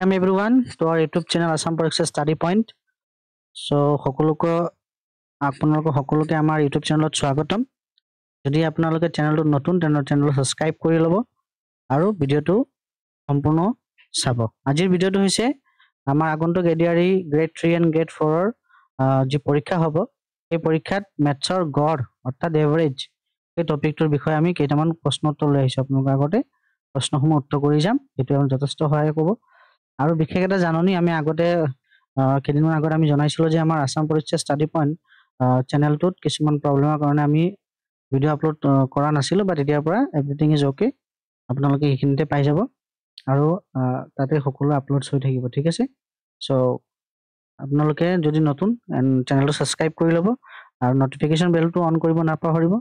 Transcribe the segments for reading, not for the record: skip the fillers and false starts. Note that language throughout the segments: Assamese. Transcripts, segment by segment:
Welcome everyone to our YouTube channel Assam Pariksha Study Point. So সকলোকে আমাৰ YouTube channelত স্বাগতম। যদি আপোনালোকে চেনেলটো নতুন তেনে চেনেল সাবস্ক্ৰাইব কৰি ল'ব আৰু ভিডিওটো সম্পূৰ্ণ চাব। আজিৰ ভিডিওটো হৈছে আমাৰ আগন্তুক এডিআৰই গ্ৰেড 3 and গ্ৰেড 4 ৰ যি পৰীক্ষা হ'ব এই পৰীক্ষাত মেথছৰ গড় অৰ্থাৎ এভাৰেজ এই টপিকটোৰ বিষয়ে আমি কেইটামান প্ৰশ্ন উত্তৰ লৈ আহিছো আপোনালোকৰ আগতে প্ৰশ্নসমূহ উত্তৰ কৰি যাম। এটো আমাক যথেষ্ট সহায় কৰিব। আৰু বিশেষ এটা জাননী আমি আগতে কেইদিনমান আগত আমি জনাইছিলো যে আমাৰ আসাম পৰীক্ষা ষ্টাডি পইণ্ট চেনেলটোত কিছুমান প্ৰব্লেমৰ কাৰণে আমি ভিডিও আপলোড কৰা নাছিলো, বাট এতিয়াৰ পৰা এভৰিথিং ইজ ওকে। আপোনালোকে এইখিনিতে পাই যাব আৰু তাতে সকলো আপলোডছ হৈ থাকিব, ঠিক আছে। সো আপোনালোকে যদি নতুন চেনেলটো সাবস্ক্ৰাইব কৰি ল'ব আৰু নটিফিকেশন বেলটো অন কৰিব নাপাহৰিব,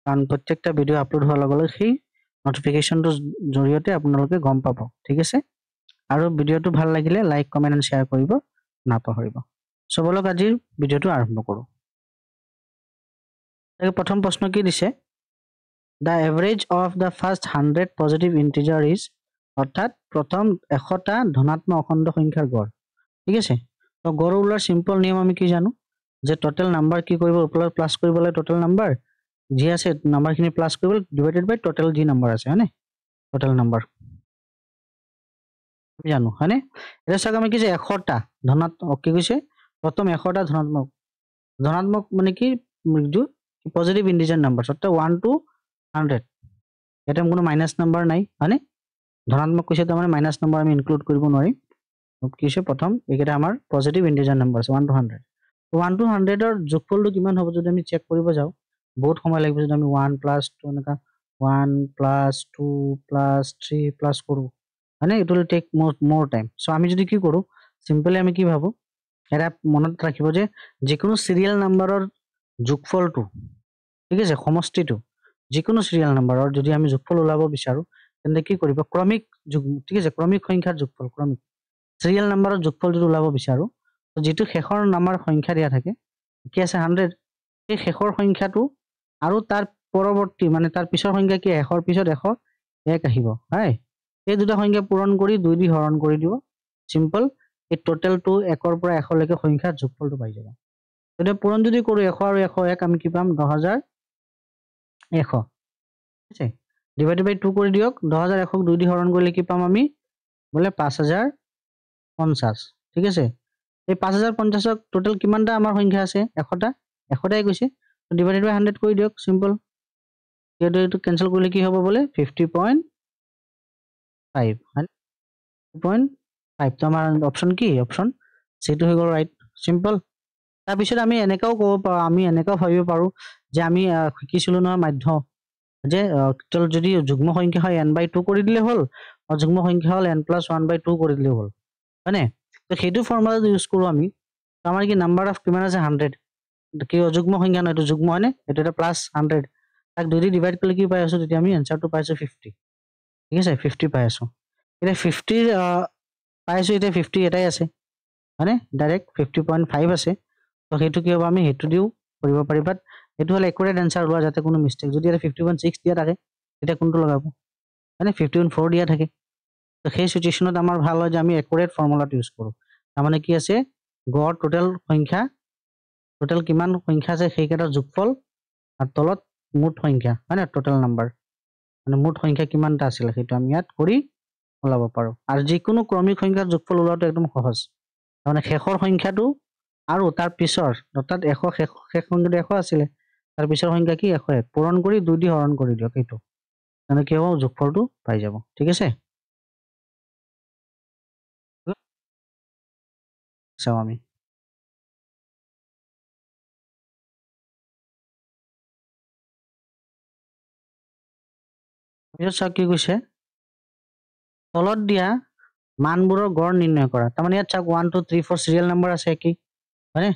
কাৰণ প্ৰত্যেকটা ভিডিও আপলোড হোৱাৰ লগে লগে সেই নটিফিকেশনটোৰ জৰিয়তে আপোনালোকে গম পাব, ঠিক আছে। আৰু ভিডিওটো ভাল লাগিলে লাইক কমেন্ট এণ্ড শ্বেয়াৰ কৰিব নাপাহৰিব। সবলক আজিৰ ভিডিওটো আৰম্ভ কৰোঁ। প্ৰথম প্ৰশ্ন কি দিছে, the average of the first 100 positive integer is, অৰ্থাৎ প্ৰথম 100টা ধনাত্মক অখণ্ড সংখ্যাৰ গড়, ঠিক আছে। তো গড় ওলোৱাৰ সিম্পল নিয়ম আমি কি জানো যে টোটাল নাম্বাৰ কি কৰিব ওপৰত প্লাস কৰিব লাগে, টোটাল নাম্বাৰ যি আছে নাম্বাৰখিনি প্লাস কৰিব ডিভাইডেড বাই টোটাল যি নাম্বাৰ আছে হয়নে, টোটাল নাম্বাৰ জানো হয়নে। এটা চাওক আমি কি যে 100টা ধনাত্মক কি কৈছে, প্ৰথম 100টা ধনাত্মক মানে কি পজিটিভ ইন্টিজাৰ নাম্বাৰ, অৰ্থাৎ 1 to 100 এটা কোনো মাইনাস নাম্বাৰ নাই হয়নে। ধনাত্মক কৈছে তাৰ মানে মাইনাস নাম্বাৰ আমি ইনক্লুড কৰিব নোৱাৰিম। কি হৈছে প্ৰথম এইকেইটা আমাৰ পজিটিভ ইন্টিজাৰ নাম্বাৰ আছে 1 to 100। 1 to 100 ৰ যোগফলটো কিমান হ'ব যদি আমি চেক কৰিব যাওঁ বহুত সময় লাগিব। যদি আমি 1 + 2 এনেকা 1 + 2 + 3 প্লাস কৰো মানে it will take more time. So আমি যদি কি কৰো সিম্পলি আমি কি ভাবো, এটা মনত ৰাখিব যে যিকোনো সিৰিয়াল নাম্বাৰৰ যোগফলটো, ঠিক আছে, সমষ্টিটো যিকোনো সিৰিয়াল নাম্বাৰৰ যদি আমি যোগফল ওলাব বিচাৰো তেন্তে কি কৰিব, ক্ৰমিক যোগ, ঠিক আছে, ক্ৰমিক সংখ্যাৰ যোগফল, ক্ৰমিক সিৰিয়াল নাম্বাৰৰ যোগফল যদি ওলাব বিচাৰো তো যেটো শেষৰ নাম্বাৰ সংখ্যা দিয়া থাকে কি আছে 100, এই শেষৰ সংখ্যাটো আৰু তাৰ পৰৱৰ্তী মানে তাৰ পিছৰ সংখ্যা কি 100ৰ পিছত 101 আহিব হয়। এই দুটা সংখ্যা পূৰণ কৰি 2 দি হৰণ কৰি দিব, সিম্পল এই টোটালটো 1ৰ পৰা 100 লৈকে সংখ্যাৰ যোগফলটো পাই যাব। এটা পূৰণ যদি কৰো 100 আৰু 101 আমি কি পাম 10100, ঠিক আছে, ডিভাইডেড বাই 2 কৰি দিয়ক। 10100ক 2 দি হৰণ কৰিলে কি পাম আমি বলে 5050, ঠিক আছে। এই 5050ক টোটাল কিমানটা আমাৰ সংখ্যা আছে 100টাই কৈছে, ডিভাইডেড বাই 100 কৰি দিয়ক, সিম্পল এইটো কেনসেল কৰিলে কি হ'ব বলে 50.5 তো আমাৰ অপশন কি, অপশন সিটো হৈ গ'ল ৰাইট, সিম্পল। তাৰ পিছত আমি এনেকাও ক'ব পাৰো, আমি এনেকাও ভাবিব পাৰো যে আমি শিকিছিলো নহয় মাধ্য যে টোটাল যদি যুগ্ম সংখ্যা হয় n/2 কৰি দিলে হ'ল আৰু যুগ্ম সংখ্যা হ'ল n+1/2 কৰি দিলে হ'ল হয়নে। তো সেইটো ফৰ্মুলা ইউজ কৰো আমি। আমাৰ কি নাম্বাৰ অফ কিমান আছে 100, কি অযুগ্ম সংখ্যা নহয় এইটো যুগ্ম হয়নে, এইটো এটা +100 তাক 2 দি ডিভাইড কৰিলে কি পাই আছো তেতিয়া আমি এনসাৰটো পাইছো 50, ঠিক আছে 50 পাই আছো। এটা 50 পাইছো, এটা 50 এটাই আছে হয়নে, ডাইৰেক্ট 50.5 আছে। তো সেইটো কি হ'ব আমি হেতু দিও কৰিব পাৰি, বাট এটো হল একুৰেট আনসাৰ লোৱা যাতে কোনো মিস্টেক। যদি এটা 50.6 দিয়া থাকে এটা কোনটো লগাব মানে 50.4 দিয়া থাকে, তো সেই সিচুৱেশনত আমাৰ ভাল হয় যে আমি একুৰেট ফৰ্মুলাটো ইউজ কৰো। তাৰ মানে কি আছে গড় টোটাল সংখ্যা, টোটাল কিমান সংখ্যা আছে সেইকেইটাৰ যোগফল আৰু তলত মুঠ সংখ্যা হয়নে, টোটাল নাম্বাৰ মানে মুঠ সংখ্যা কিমানটা আছিল সেইটো আমি ইয়াত কৰি ওলাব পাৰো। আৰু যিকোনো ক্ৰমিক সংখ্যাৰ যোগফল ওলাওতে একদম সহজ, মানে শেষৰ সংখ্যাটো আৰু তাৰ পিছৰ অৰ্থাৎ 100 শেষ সংখ্যাটো 100 আছিলে তাৰ পিছৰ সংখ্যা কি 101 পূৰণ কৰি 2 দি হৰণ কৰি দিয়ক, এইটো মানে কি হ'ব যোগফলটো পাই যাব, ঠিক আছে। চাও আমি পিছত কি কৈছে, তলত দিয়া মানবোৰৰ গড় নিৰ্ণয় কৰা। তাৰমানে ইয়াত চাওক 1 2 3 4 সিৰিয়াল নাম্বাৰ আছে কি হয়নে,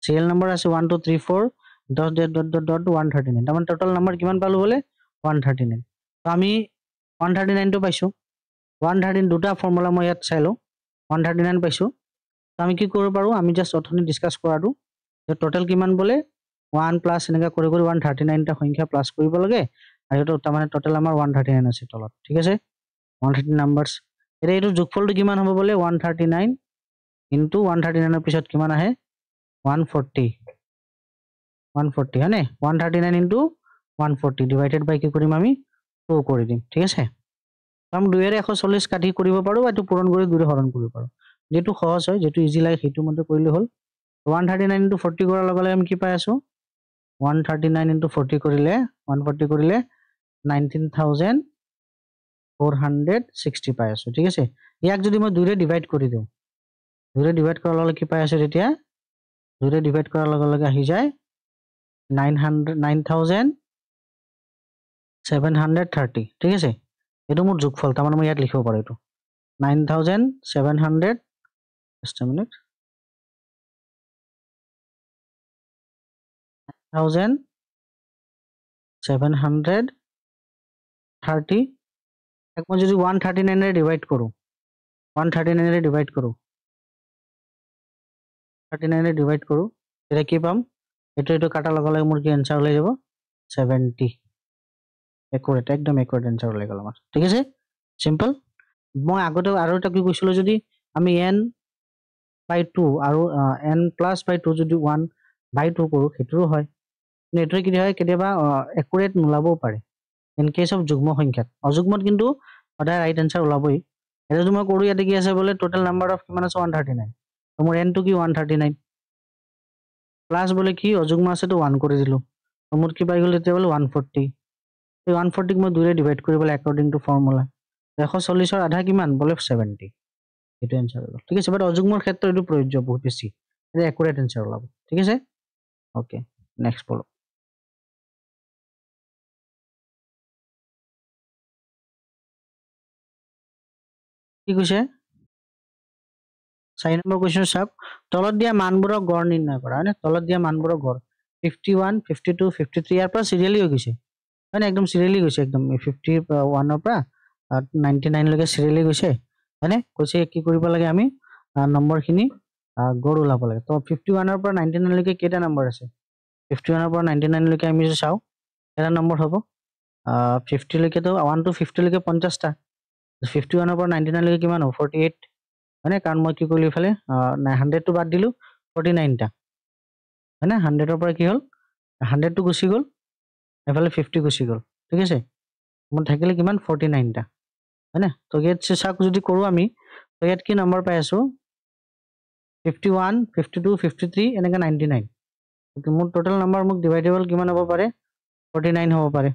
সিৰিয়াল নাম্বাৰ আছে 1 2 3 4 139। তাৰমানে টোটাল নাম্বাৰ কিমান পালো বলে 139। তো আমি 139 টো পাইছো, 113 দুটা ফৰ্মুলা মই ইয়াত চাই লওঁ 139 পাইছো। তো আমি কি কৰিব পাৰো, আমি জাস্ট অথনি ডিসকাস কৰাটো যে টোটাল কিমান বলে 1 প্লাস এনেকা কৰি 139 টা সংখ্যা প্লাস কৰিব লাগে আৰু এটা তাৰমানে টোটাল আমাৰ 139 আছে তলত, ঠিক আছে 130 নাম্বাৰস। এতিয়া এইটো যোগফলটো কিমান হ'ব বোলে 139 ইনটু 139 এর পিছত কিমান আহে 140 140 হয়নে 139 ইনটু 140 ডিভাইডেড বাই কি কৰিম আমি 2 কৰি দিম ঠিক আছে কাম 2 এৰ 140 কাটি কৰিব পাৰো এটো পূৰণ কৰি 2 হৰণ কৰিব পাৰো যেটো সহজ হয় যেটো ইজি লাগে সেইটো মতে কৰিলে হ'ল 139 ইনটু 40 কৰাৰ লগে লগে আমি কি পাই আছো 139 ইনটু 40 কৰিলে 140 কৰিলে 19460 পাই আছো ঠিক আছে ইয়াক যদি মই 2 ৰে ডিভাইড কৰি দিও 2 ৰে ডিভাইড কৰাৰ লগে কি পাই আছো তেতিয়া 2 ৰে ডিভাইড কৰাৰ লগে লগে আহি যায় 9730 ঠিক আছে এটো মোৰ যোগফল তাৰ মানে মই ইয়াত লিখিব পাৰো এটো 9700 just a minute 9730 এক মই যদি 139 ৰে ডিভাইড কৰো 139 ৰে ডিভাইড কৰো 39 ৰে ডিভাইড কৰো এটা কি পাম এটো কাটা লগে লগে মোৰ কি आंसर ওলাই যাব 70 একুৰেট একদম একুৰেট आंसर ওলাই গল আমাৰ ঠিক আছে সিম্পল মই আগতে আৰু এটা কি কৈছিলো যদি আমি n by 2 আৰু n plus by 2 যদি 1 by 2 কৰো হেতুৰো হয় নেটৰে কি হয় কেতিয়াবা একুৰেট নোলাবও পাৰে ইন কেস অফ যুগ্ম সংখ্যাত অযুগ্মত কিন্তু সদায় ৰাইট आंसर ওলাবই এটা যদি মই কৰো ইয়াতে কি আছে বলে টোটাল নাম্বাৰ অফ কিমান আছে 139 তো মোৰ n টো কি 139 প্লাস বলে কি অযুগ্ম আছে তো 1 কৰি দিলো তো মোৰ কি পাই গল এতিয়া বলে 140 এই 140 ক মই 2 ৰে ডিভাইড কৰিবলৈ অ্যাকর্ডিং টু ফর্মুলা 140 এর আধা কিমান বলে 70 এটো आंसर হলো ঠিক আছে বাট অযুগ্মৰ ক্ষেত্ৰত এটো প্ৰয়োজ্য বহুত বেছি এটা একুৰেট आंसर ওলাব ঠিক আছে ওকে নেক্সট ফলো কি কৈছে 4 নম্বৰ কোৱেশ্চন চাওক তলত দিয়া মানবোৰৰ গড় নিৰ্ণয় কৰা মানে তলত দিয়া মানবোৰৰ গড় 51 52 53 ইয়াৰ পৰা সিৰিয়ালি হৈ গৈছে মানে একদম সিৰিয়ালি গৈছে একদম 51 ৰ পৰা 99 লৈকে সিৰিয়ালি গৈছে মানে কৈছে কি কৰিব লাগে আমি নম্বৰখিনি গড় ওলাব লাগে তো 51 ৰ পৰা 99 লৈকে কেটা নম্বৰ আছে 51 ৰ পৰা 99 লৈকে আমি চাও এটা নম্বৰ হ'ব 50 লৈকে তো 1 to 50 লৈকে 50 টা 51 ৰ পৰা 99 লৈকে কিমান হ'ব 48 মানে কাৰণ মই কি কৰিলো ইফালে 100 টো বাদ দিলো 49 টা মানে 100 ৰ পৰা কি হল 100 টো গুছি গল এফালে 50 গুছি গল ঠিক আছে মোৰ থাকিলে কিমান 49 টা হয়নে তো ইয়াত চাক যদি কৰো আমি তো ইয়াত কি নম্বৰ পাই আছো 51 52 53 এনেকা 99 তো মোৰ টোটাল নম্বৰ মোক ডিভাইডেবল কিমান হ'ব পাৰে 49 হ'ব পাৰে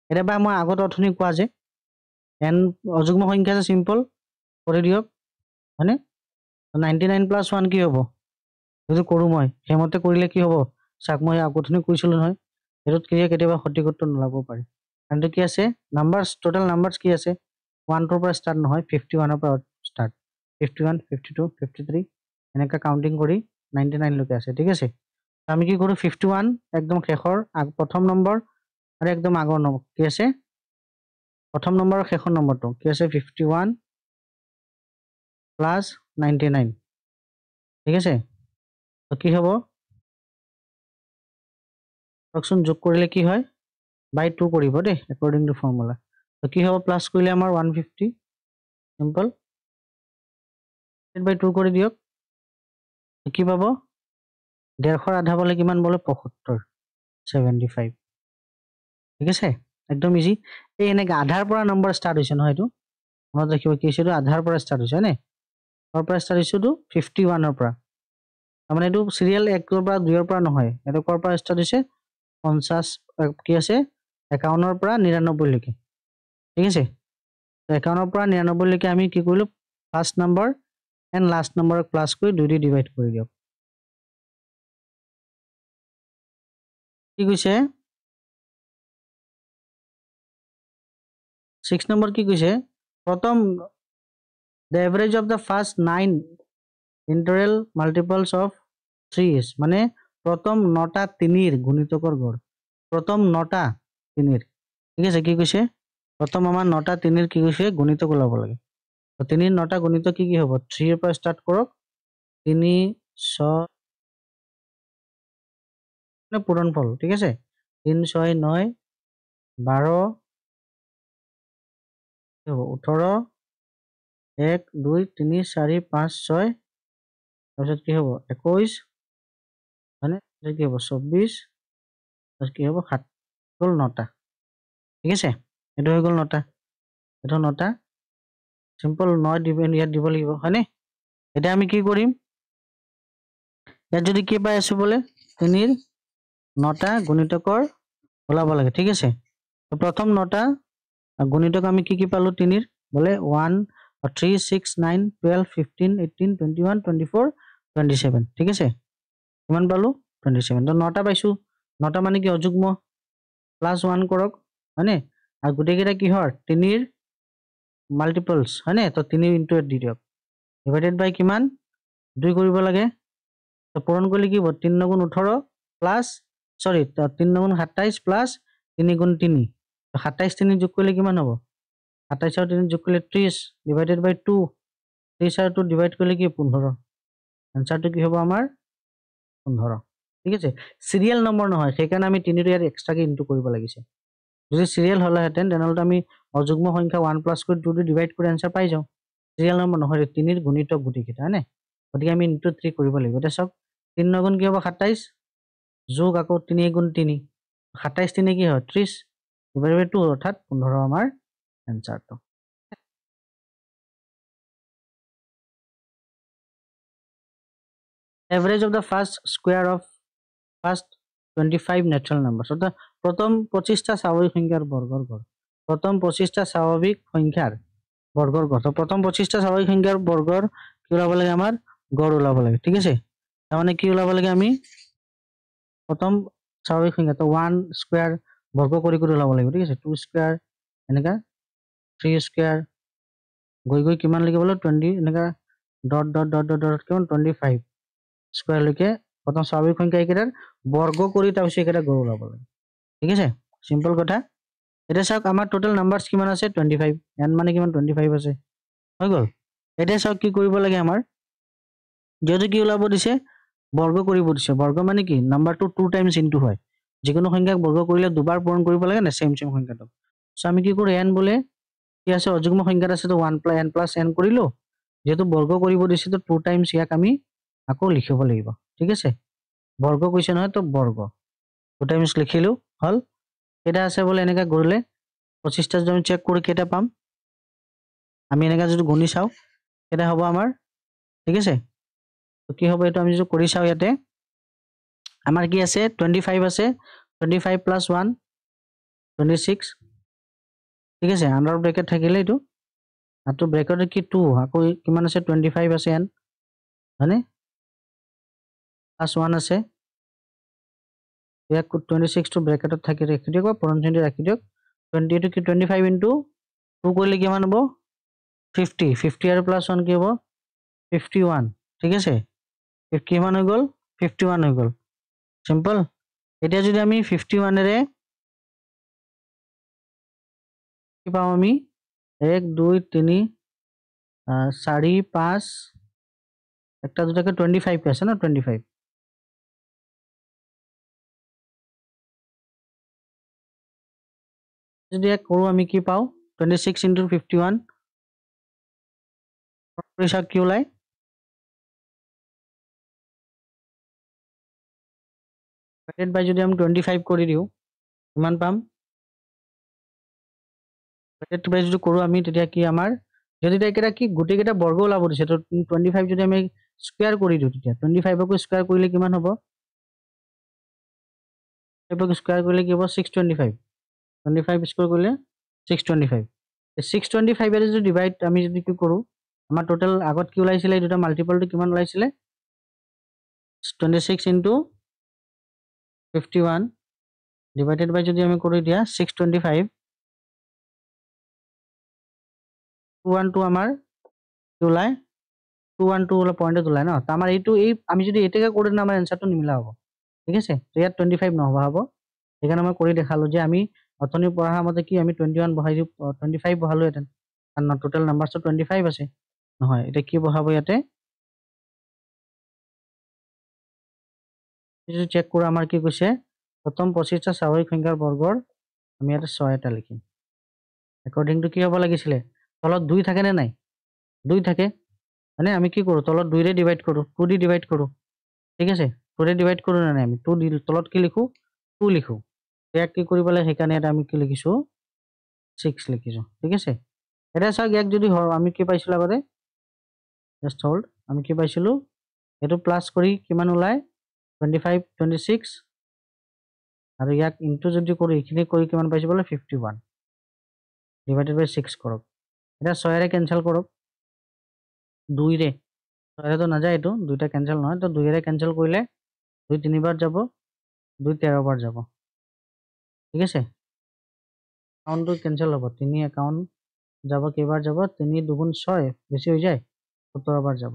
এটা বা মই আগত অথনি কোৱা যে n অযুগ্ম সংখ্যা আছে সিম্পল কৰি দিয়ক হয়নে 99 plus 1 কি হ'ব যদি কৰো মই হেমতে কৰিলে কি হ'ব চাক মই আগতনি কৈছিলো নহয় এটোত কি কেতিয়াবা সঠিক উত্তৰ নলাব পাৰে কাৰণ কি আছে নাম্বাৰস টোটাল নাম্বাৰস কি আছে 1 ৰ পৰা স্টাৰ্ট নহয় 51 ৰ পৰা স্টাৰ্ট 51 52 53 এনেকা কাউন্টিং কৰি 99 লৈকে আছে ঠিক আছে আমি কি কৰো 51 একদম শেষৰ প্ৰথম নম্বৰ আৰু একদম আগৰ নম্বৰ কি আছে প্ৰথম নম্বৰ আৰু শেষৰ নম্বৰটো কি আছে 51 plus 99 ঠিক আছে তো কি হ'ব ফ্রাকশন যোগ কৰিলে কি হয় বাই 2 কৰিব দে অ্যাকৰ্ডিং টু ফৰ্মুলা তো কি হ'ব প্লাস কৰিলে আমাৰ 150 সিম্পল বাই 2 কৰি দিয়ক কি পাব 150 আধা বলে কিমান বলে 75 75 ঠিক আছে একদম ইজি এই এনেকা আধাৰ পৰা নম্বৰ স্টাৰ্ট হৈছে নহয় এটো মনত ৰাখিব কি হৈছে আধাৰ পৰা স্টাৰ্ট হৈছে নে কৰ পৰা স্টাৰ্ট হৈছে 51 ৰ পৰা মানে এটো সিৰিয়াল 1 ৰ পৰা 2 ৰ পৰা নহয় এটো কৰ পৰা স্টাৰ্ট হৈছে 50 কি আছে 51 ৰ পৰা 99 লৈকে ঠিক আছে 51 ৰ পৰা 99 লৈকে আমি কি কৰিলো ফাৰ্স্ট নম্বৰ এন্ড লাষ্ট নম্বৰক প্লাস কৰি 2 দি ডিভাইড কৰি দিয়ক কি কৈছে 6 নম্বৰ কি কৈছে প্ৰথম the average of the first 9 integral multiples of 3 is মানে প্রথম 9টা 3 এর গুণিতকৰ গড় প্ৰথম 9টা 3 এৰ ঠিক আছে কি কৈছে প্ৰথম আমাৰ 9টা 3 এর কি কৈছে গুণিতক ওলাব লাগে তো 3 এর 9টা গুণিত কি কি হ'ব 3 এর পৰা স্টাৰ্ট কৰক 3 6 মানে পূৰণফল ঠিক আছে 3 6 9 12 18 1 2 3 4 5 6 তাৰপিছত কি হ'ব 21 মানে কি হ'ব 24 তাৰপিছত কি হ'ব 7 গ'ল 9টা ঠিক আছে এইটো হৈ গ'ল 9টা এইটো 9টা সিম্পল 9 দিবেন ইয়াত দিব লাগিব হয়নে এটা আমি কি কৰিম ইয়াত যদি কি পাই আছো বলে 3 ৰ 9টা গুণিতকৰ ওলাব লাগে ঠিক আছে তো প্ৰথম 9টা গুণিতক আমি কি পালো 3 ৰ বলে 1 3 6 9 12 15 18 21 24 27 ঠিক আছে কিমান পালো 27 তো 9টা পাইছো 9টা মানে কি অযুগ্ম প্লাস 1 কৰক হয়নে আৰু গুটেকেইটা কি হয় 3 ৰ মাল্টিপলস হয়নে তো 3 ইনটু 8 দি দিয়ক ডিভাইডেড বাই কিমান 2 কৰিব লাগে তো পূৰণ কৰিলে কি হ'ব 3 9 18 প্লাস সরি 3 9 27 প্লাস 3 গুণ 3 তো 27 3 যোগ কৰিলে কিমান হ'ব 27 আৰু 3 যোগ কৰিলে 30 ডিভাইডেড বাই 2 30 আৰু 2 ডিভাইড কৰিলে কি 15 আনসাৰটো কি হ'ব আমাৰ 15 ঠিক আছে সিৰিয়াল নম্বৰ নহয় সেইকাৰণে আমি 3 ৰ ইয়াত এক্সট্ৰাকে ইনটু কৰিব লাগিছে যদি সিৰিয়াল হলাহেতেন তেনেহলে আমি অযুগ্ম সংখ্যা 1 প্লাস কৰি 2 ডিভাইড কৰি আনসাৰ পাই যাও সিৰিয়াল নম্বৰ নহয় 3 ৰ গুণিতক গুটিকেইটা হয়নে গতিকে আমি ইনটু 3 কৰিব লাগিব এটা সব 3 9 গুণ কি হ'ব 27 যোগ আকৌ 3 গুণ 3 27 3 কি হয় 30 ডিভাইড বাই 2 অৰ্থাৎ 15 আমাৰ আনসাৰটো average of the first square of first 25 natural numbers অর্থাৎ প্রথম 25টা স্বাভাবিক সংখ্যার বর্গর গড় প্রথম 25টা স্বাভাবিক সংখ্যার বর্গর গড় তো প্রথম 25টা স্বাভাবিক সংখ্যার বর্গর কি ওলাব লাগে আমার গড় ওলাব লাগে ঠিক আছে তার মানে কি ওলাব লাগে আমি প্রথম স্বাভাবিক সংখ্যা তো 1 স্কয়ার বর্গ কৰি ওলাব লাগিব ঠিক আছে 2 স্কয়ার এনেকা 3 স্কয়ার গৈ কিমান লাগিব বলে 20 এনেকা ডট ডট ডট ডট কিমান 25 স্কয়ার লৈকে প্রথম স্বাভাবিক সংখ্যা একেটার বর্গ কৰি তাৰপিছত একেটা গড় ওলাব লাগে ঠিক আছে সিম্পল কথা এটা চাওক আমাৰ টোটাল নাম্বাৰস কিমান আছে 25 n মানে কিমান 25 আছে হৈ গল এটা চাওক কি কৰিব লাগে আমাৰ যদি কি ওলাব দিছে বৰ্গ কৰিব দিছে বৰ্গ মানে কি নাম্বাৰটো 2 টাইমস ইনটু হয় যিকোনো সংখ্যাক বৰ্গ কৰিলে দুবাৰ পূৰণ কৰিব লাগে না সেম সংখ্যাটো সো আমি কি কৰো n বলে কি আছে অযুগ্ম সংখ্যাত আছে তো 1 + n + n কৰিলো যেহেতু বৰ্গ কৰিব দিছে তো 2 টাইমস ইয়াক আমি আকৌ লিখিব লাগিব ঠিক আছে বর্গ কৈছে নহয় তো বর্গ 2 টাইমস লিখিলো হল এটা আছে বলে এনেকা কৰিলে 25টা যদি আমি চেক কৰি কেটা পাম আমি এনেকা যদি গুণি চাও এটা হ'ব আমাৰ ঠিক আছে তো কি হ'ব এটা আমি যদি কৰি চাও ইয়াতে আমাৰ কি আছে 25 আছে 25 + 1 26 ঠিক আছে আন্ডাৰ ব্ৰেকেট থাকিলে এটো আৰু ব্ৰেকেটত কি 2 আকৌ কিমান আছে 25 আছে n মানে +1 আছে ইয়াক 26 টো ব্ৰেকেটত থাকি ৰাখি দিয়ক বা পৰঞ্চনটো ৰাখি দিয়ক 20 কি 25 ইনটু 2 কৰিলে কিমান হ'ব 50 50 আৰু +1 কি হ'ব 51 ঠিক আছে 50 কিমান হৈ গল 51 হৈ গল সিম্পল এতিয়া যদি আমি 51 এৰে কি পাম আমি 1 2 3 4 5 একটা দুটাকে 25 আছে না 25 যদি এক কৰো আমি কি পাও 26 into 51 পৰিসা কি ওলাই ডিভাইডেড বাই যদি আমি 25 কৰি দিও কিমান পাম ডিভাইডেড বাই যদি কৰো আমি তেতিয়া কি আমাৰ যদি এটা কি গুটি কেটা বৰ্গ ওলাব দিছে তো 25 যদি আমি স্কয়াৰ কৰি দিও তেতিয়া 25 কো স্কয়াৰ কৰিলে কিমান হ'ব 25 কো স্কয়াৰ কৰিলে কি হ'ব 625 25 স্কয়াৰ কৰিলে 625 625 এৰে যদি ডিভাইড আমি যদি কি কৰো আমাৰ টোটাল আগত কি ওলাইছিলে দুটা মাল্টিপলটো কিমান ওলাইছিলে 26 into 51 divided by যদি আমি কৰি দিয়া 625 212 আমাৰ কি ওলাই 212 ওলা পয়েন্টত ওলাই ন তো আমাৰ এইটো এই আমি যদি এটাকে কৰি না আমাৰ আনসারটো নিমিলা হ'ব ঠিক আছে তো ইয়াত 25 নহবা হ'ব এখানে মই কৰি দেখালো যে আমি অথনি পঢ়া মতে কি আমি 21 বহাই দিও 25 বহালো এতেন কাৰণ টোটাল নাম্বাৰটো 25 আছে নহয় এটা কি বহাব ইয়াতে যদি চেক কৰো আমাৰ কি কৈছে প্ৰথম 25টা স্বাভাৱিক সংখ্যাৰ বৰ্গৰ আমি এটা 6 এটা লিখিম একৰ্ডিং টু কি হ'ব লাগিছিলে তলত 2 থাকে নে নাই 2 থাকে মানে আমি কি কৰো তলত 2 ৰে ডিভাইড কৰো 2 দি ডিভাইড কৰো ঠিক আছে 2 ৰে ডিভাইড কৰো না আমি 2 দি তলত কি লিখো 2 লিখো ইয়াক কি কৰিব লাগে সেইকাৰণে এটা আমি কি লিখিছো 6 লিখিছো ঠিক আছে এটা চাওক ইয়াক যদি আমি কি পাইছিলো আগতে জাস্ট হোল্ড আমি কি পাইছিলো এটো প্লাস কৰি কিমান ওলাই 25 26 আৰু ইয়াক ইনটু যদি কৰো এখিনি কৰি কিমান পাইছো বলে 51 ডিভাইডেড বাই 6 কৰক এটা 6 ৰে ক্যান্সেল কৰক 2 ৰে 6 ৰে তো না যায় এটো দুইটা ক্যান্সেল নহয় তো 2 ৰে ক্যান্সেল কৰিলে 2 তিনিবাৰ যাব 2 13 বাৰ যাব ঠিক আছে কাউন্টটো ক্যান্সেল হ'ব 3 একাউন্ট যাব কেইবাৰ যাব 3 2 6 বেছি হৈ যায় 17 বাৰ যাব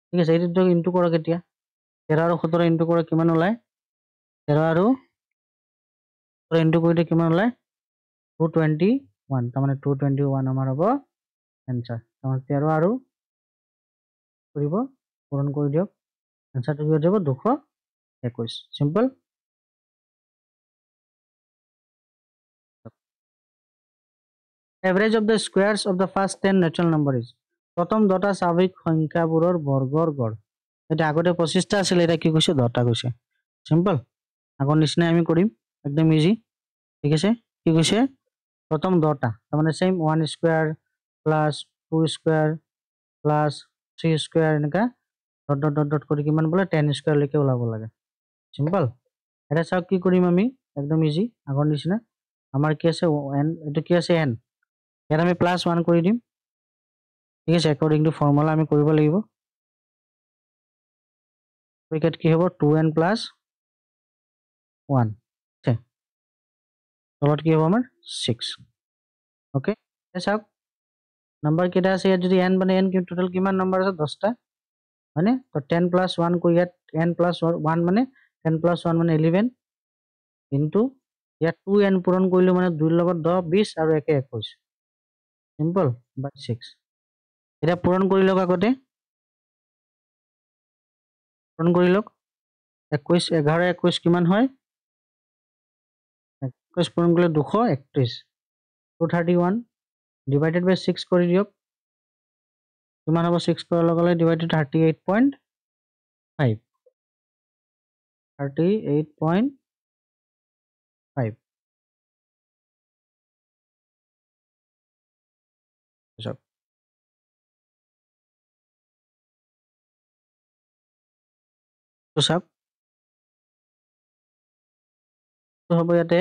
ঠিক আছে এইটো ইনটু কৰক এতিয়া 13 আৰু 17 ইনটু কৰক কিমান ওলাই 13 আৰু 17 ইনটু কৰিলে কিমান ওলাই 221 তাৰ মানে 221 আমাৰ হ'ব आंसर तर 13 আৰু কৰিব পূৰণ কৰি দিয়ক आंसरটো কি হৈ যাব 221 simple average of the squares of the first 10 natural number is প্ৰথম 10টা স্বাভাৱিক সংখ্যাবোৰৰ বৰ্গৰ গড় এটা আগতে 25টা আছিল এটা কি কৈছে 10টা কৈছে সিম্পল আগৰ নিচিনা আমি কৰিম একদম ইজি ঠিক আছে কি কৈছে প্ৰথম 10টা তাৰ মানে same 1 square plus 2 square plus 3 square এনেকা ডট কৰি কিমান বলে 10 স্কয়াৰ লৈকে ওলাব লাগে সিম্পল এটা চাওক কি কৰিম আমি একদম ইজি আগৰ নিচিনা আমাৰ কি আছে n এটো কি আছে n ইয়াত আমি প্লাস 1 কৰি দিম ঠিক আছে according to formula আমি কৰিব লাগিব ব্র্যাকেট কি হ'ব 2n plus 1 ঠিক তলত কি হ'ব আমাৰ 6 ওকে চাওক নাম্বার কেটা আছে ইয়াত যদি n মানে n কি টোটাল কিমান নাম্বার আছে 10টা মানে তো 10 plus 1 কো ইয়াত n plus 1 মানে 10 plus 1 মানে 11 ইনটু ইয়াত 2n পূৰণ কৰিলে মানে 2 লগত 10 20 আৰু 1 21 সিম্পল বাই 6 এটা পূৰণ কৰি লওক আগতে পূৰণ কৰি লওক 21 11 21 কিমান হয় 21 পূৰণ কৰিলে 231 231 ডিভাইডেড বাই 6 কৰি দিয়ক কিমান হ'ব 6 কৰাৰ লগে লগে ডিভাইডেড 38.5 38.5 so তো সব তো হ'ব ইয়াতে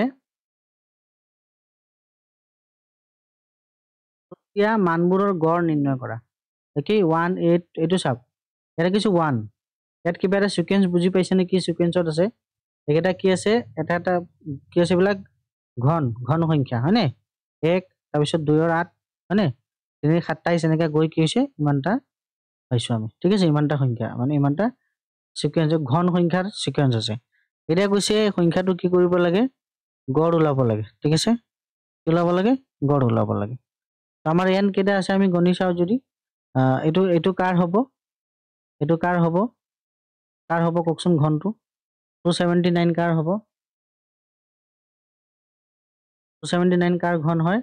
এতিয়া মানবোৰৰ গড় নিৰ্ণয় কৰা কি 1 8 এটো সব এটা কিছু 1 ইয়াত কিবা এটা সিকোয়েন্স বুজি পাইছে নে কি সিকোয়েন্সত আছে এটা কি আছে এটা এটা কি আছে বিলাক ঘন ঘন সংখ্যা হয়নে 1 তাৰ পিছত 2 ৰ 8 হয়নে 3 27 এনেকা গৈ কি হৈছে ইমানটা পাইছো আমি ঠিক আছে ইমানটা সংখ্যা মানে ইমানটা সিকোয়েন্স ঘন সংখ্যাৰ সিকোয়েন্স আছে এটা কৈছে সংখ্যাটো কি কৰিব লাগে গড় ওলাব লাগে ঠিক আছে কি ওলাব লাগে গড় ওলাব লাগে আমাৰ n কেটা আছে আমি গণি চাও যদি এটো কাৰ হ'ব ককচোন ঘনটো 279 কাৰ হ'ব 279 কাৰ ঘন হয়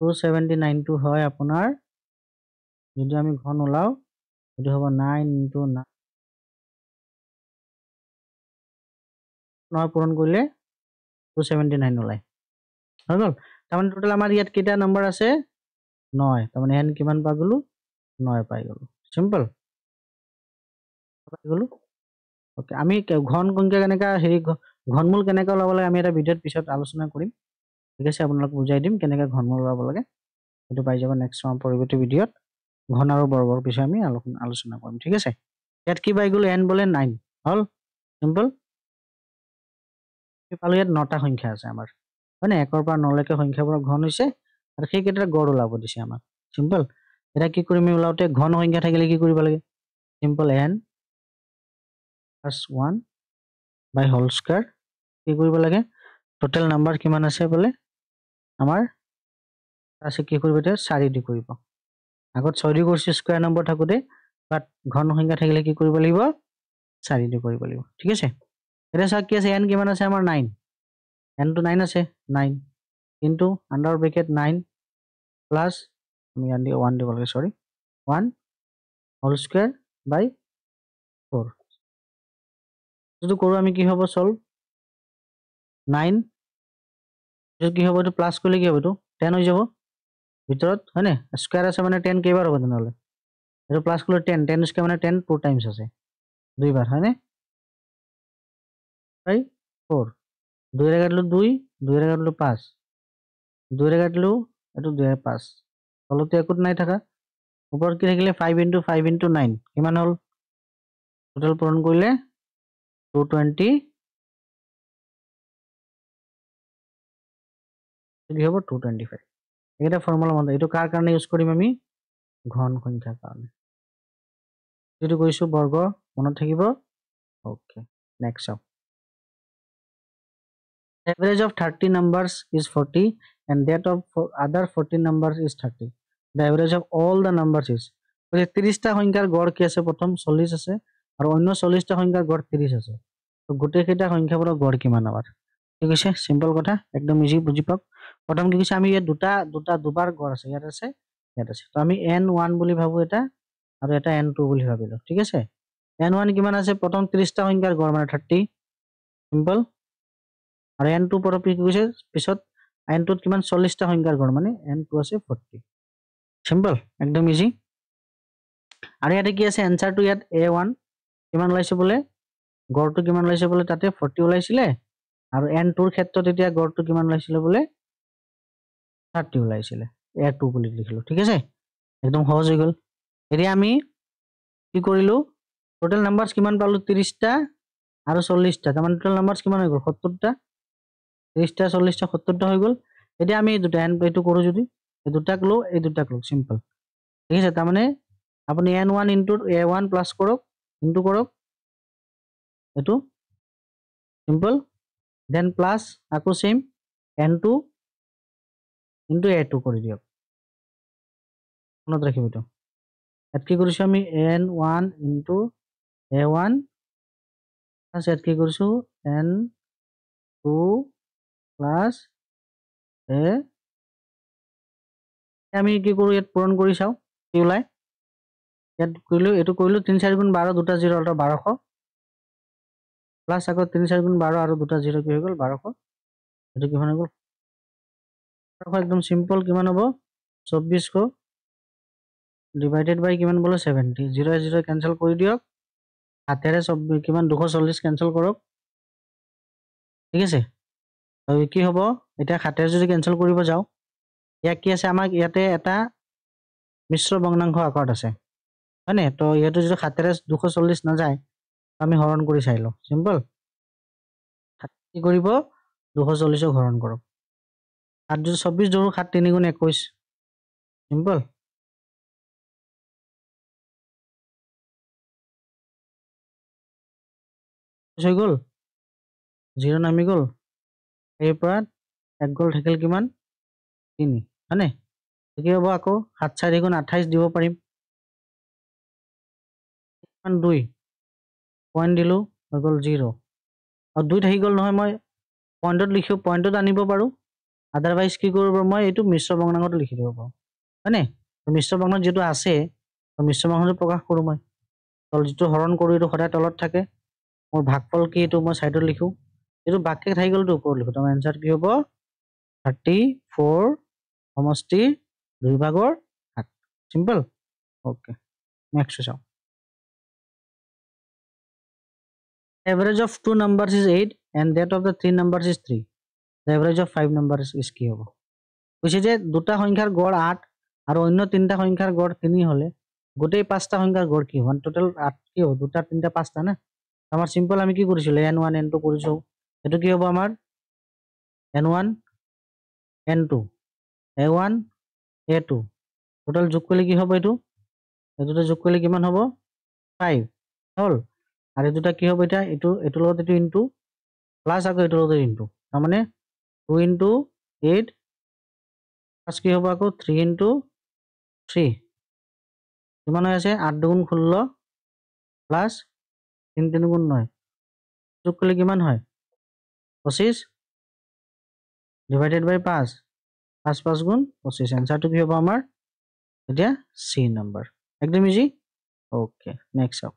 279 টো হয় আপোনাৰ যদি আমি ঘন ওলাও এটো হ'ব 9 into 9 9 পূৰণ কৰিলে 279 ওলাই হৈ গল তাৰমানে টোটাল আমাৰ ইয়াত কেটা নম্বৰ আছে 9 তাৰমানে n কিমান পাই গলো 9 পাই গলো সিম্পল পাই গলো ওকে আমি ঘন সংখ্যা কেনেকা হেৰি ঘনমূল কেনেকা ওলাব লাগে আমি এটা ভিডিওত পিছত আলোচনা কৰিম ঠিক আছে আপোনালোক বুজাই দিম কেনেকা ঘনমূল ওলাব লাগে এটো পাই যাব নেক্সট পৰৱৰ্তী ভিডিওত ঘন আৰু বৰ্গৰ পিছত আমি আলোচনা কৰিম ঠিক আছে ইয়াত কি পাই গলো n বলে 9 হল সিম্পল পালো ইয়াত 9টা সংখ্যা আছে আমাৰ মানে 1 ৰ পৰা 9 লৈকে সংখ্যাবোৰ ঘন হৈছে আৰু সেই কেইটা গড় ওলাব দিছে আমাক সিম্পল এটা কি কৰিম ওলাওতে ঘন সংখ্যা থাকিলে কি কৰিব লাগে simple n plus 1 by whole square কি কৰিব লাগে টোটাল নাম্বাৰ কিমান আছে বলে আমাৰ আছে কি কৰিব এটা 4 দি কৰিব আগত 6 দি কৰিছে স্কয়াৰ নম্বৰ থাকোতে বাট ঘন সংখ্যা থাকিলে কি কৰিব লাগিব 4 দি কৰিব লাগিব ঠিক আছে এটা চাক কি আছে n কিমান আছে আমাৰ 9 n to 9 আছে 9 into under bracket 9 plus আমি 1 দিব লাগে sorry 1 হোল স্কয়ার বাই 4 যদি কৰো আমি কি হ'ব সলভ 9 যদি কি হ'ব এটো প্লাস কৰিলে কি হ'ব এটো 10 হৈ যাব ভিতৰত হয়নে স্কয়াৰ আছে মানে 10 কেইবাৰ হ'ব তেনেহলে এটো প্লাস কৰিলে 10 10 স্কয়াৰ মানে 10 2 টাইমছ আছে দুইবাৰ হয়নে বাই 4 2 ৰে কাটিলো 2 2 ৰে কাটিলো 5 2 ৰে কাটিলো এটো 2 5 তলতে একোট নাই থাকা ওপৰত কি থাকিলে 5 * 5 * 9 কিমান হল টোটাল পূৰণ কৰিলে 220 কি হ'ব 225 এটা ফৰ্মুলা মতে এটো কাৰ কাৰণে ইউজ কৰিম আমি ঘন সংখ্যাৰ কাৰণে যেটো কৈছো বৰ্গ মনত থাকিব ওকে নেক্সট চাও average of 30 numbers is 40 and that of other 40 numbers is 30 the average of all the numbers is 30 টা সংখ্যাৰ গড় কি আছে প্ৰথম 40 আছে আৰু অন্য 40 টা সংখ্যাৰ গড় 30 আছে তো গোটেই কেইটা সংখ্যাবোৰৰ গড় কিমান আবাৰ ঠিক আছে সিম্পল কথা একদম ইজি বুজি পাওক প্ৰথম কি কৈছে আমি এই দুবাৰ গড় আছে ইয়াত আছে তো আমি n1 বুলি ভাবো এটা আৰু এটা n2 বুলি ভাবিলো ঠিক আছে n1 কিমান আছে প্ৰথম 30 টা সংখ্যাৰ গড় মানে 30 সিম্পল আৰু n2 পৰ কি কৈছে পিছত n2 ত কিমান 40 টা সংখ্যাৰ গড় মানে n2 আছে 40 সিম্পল একদম ইজি আৰু ইয়াতে কি আছে এনসাৰটো ইয়াত a1 কিমান ওলাইছে বলে গড়টো কিমান ওলাইছে বলে তাতে 40 ওলাইছিলে আৰু n2 ৰ ক্ষেত্ৰত এতিয়া গড়টো কিমান ওলাইছিলে বলে 30 ওলাইছিলে a2 বুলি লিখিলো ঠিক আছে একদম সহজ হৈ গল এতিয়া আমি কি কৰিলো টোটাল নাম্বাৰস কিমান পালো 30 টা আৰু 40 টা তাৰমানে টোটাল নাম্বাৰস কিমান হৈ গল 70 টা 30 টা 40 টা 70 টা হৈ গল এতিয়া আমি এই দুটা এটো কৰো যদি এই দুটাক লো সিম্পল ঠিক আছে তাৰমানে আপুনি n1 * a1 প্লাস কৰক ইনটু কৰক এটো সিম্পল দেন প্লাস আকৌ সেম n2 * a2 কৰি দিয়ক মনত ৰাখিব তো এত কি কৰিছো আমি n1 * a1 প্লাস এত কি কৰিছো n2 প্লাস a আমি কি কৰো ইয়াত পূৰণ কৰি চাও কি ওলাই ইয়াত কৰিলো এটো কৰিলো 3 4 * 12 দুটা 0 অল্টা 1200 প্লাস আকৌ 3 4 * 12 আৰু দুটা 0 কি হৈ গল 1200 এটো কিমান হৈ গল একদম সিম্পল কিমান হ'ব 2400 ডিভাইডেড বাই কিমান বলে 70 0 0 ক্যান্সেল কৰি দিয়ক হাতেৰে সব কিমান 240 ক্যান্সেল কৰক ঠিক আছে আৰু কি হ'ব এটা হাতেৰে যদি ক্যান্সেল কৰিব যাও ইয়াক কি আছে আমাক ইয়াতে এটা মিশ্ৰ ভগ্নাংশ আকাৰত আছে হয়নে তো ইয়াটো যদি হাতেৰে 240 না যায় আমি হৰণ কৰি চাইলো সিম্পল কি কৰিব 240 হৰণ কৰক আৰ যদি 24 ধৰো 7 3 * 21 সিম্পল হৈ গল 0 নামি গল এই পৰা এক গল থাকিল কিমান 3 হয়নে কি হ'ব আকৌ 7 4 * 28 দিব পাৰিম কিমান 2 পইণ্ট দিলো হৈ গল 0 আৰু 2 থাকি গল নহয় মই পইণ্টত লিখিও পইণ্টত আনিব পাৰো আদাৰৱাইজ কি কৰিব মই এটো মিশ্ৰ ভগ্নাংশটো লিখি দিব পাৰো হয়নে তো মিশ্ৰ ভগ্নাংশ যেটো আছে তো মিশ্ৰ ভগ্নাংশটো প্ৰকাশ কৰো মই তল যেটো হৰণ কৰো এটো সদায় তলত থাকে মোৰ ভাগফল কি এটো মই সাইডত লিখো এটো বাক্যে থাকি গল তো ওপৰত লিখো তো आंसर কি হ'ব 34 সমষ্টি 2 ভাগৰ 7 সিম্পল ওকে নেক্সট চাও average of two numbers is 8 and that of the three numbers is 3 the average of five numbers is কি হ'ব কৈছে যে দুটা সংখ্যাৰ গড় 8 আৰু অন্য তিনটা সংখ্যাৰ গড় 3 হলে গোটেই পাঁচটা সংখ্যাৰ গড় কি হ'ব টোটাল 8 কি হ'ব দুটা তিনটা পাঁচটা না আমাৰ সিম্পল আমি কি কৰিছিলো n1 n2 কৰিছো এটো কি হ'ব আমাৰ n1 n2 a1 a2 total যোগ কৰিলে কি হ'ব এটো এটোটা যোগ কৰিলে কিমান হ'ব 5 হল আর এই দুটা কি হবে এটা এটো লগত এটো ইনটু প্লাস আকৌ এটো লগত ইনটু তার মানে 2 * 8 প্লাস কি হবে আকৌ 3 * 3 কিমান হৈ আছে 8 2 16 প্লাস 3 3 9 যোগ কৰিলে কিমান হয় 25 ডিভাইডেড বাই 5 5 5 * 25 आंसरটো কি হ'ব আমাৰ এতিয়া সি নাম্বাৰ একদম ইজি ওকে নেক্সট চাওক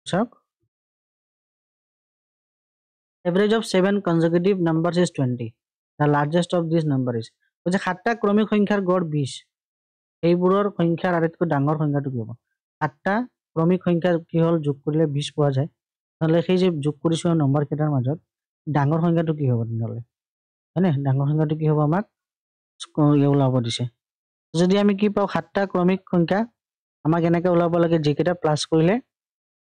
চাওক average of 7 consecutive numbers is 20 the largest of these number is যে সাতটা ক্ৰমিক সংখ্যাৰ গড় 20 এইবোৰৰ সংখ্যাৰ আটাইতকৈ ডাঙৰ সংখ্যাটো কি হ'ব সাতটা ক্ৰমিক সংখ্যা কি হ'ল যোগ কৰিলে 20 পোৱা যায় নহলে সেই যে যোগ কৰিছো নম্বৰ কেইটাৰ মাজত ডাঙৰ সংখ্যাটো কি হ'ব নহলে হয়নে ডাঙৰ সংখ্যাটো কি হ'ব আমাক ওলাব দিছে যদি আমি কি পাওঁ সাতটা ক্ৰমিক সংখ্যা আমাক এনেকৈ ওলাব লাগে যিকেইটা প্লাছ কৰিলে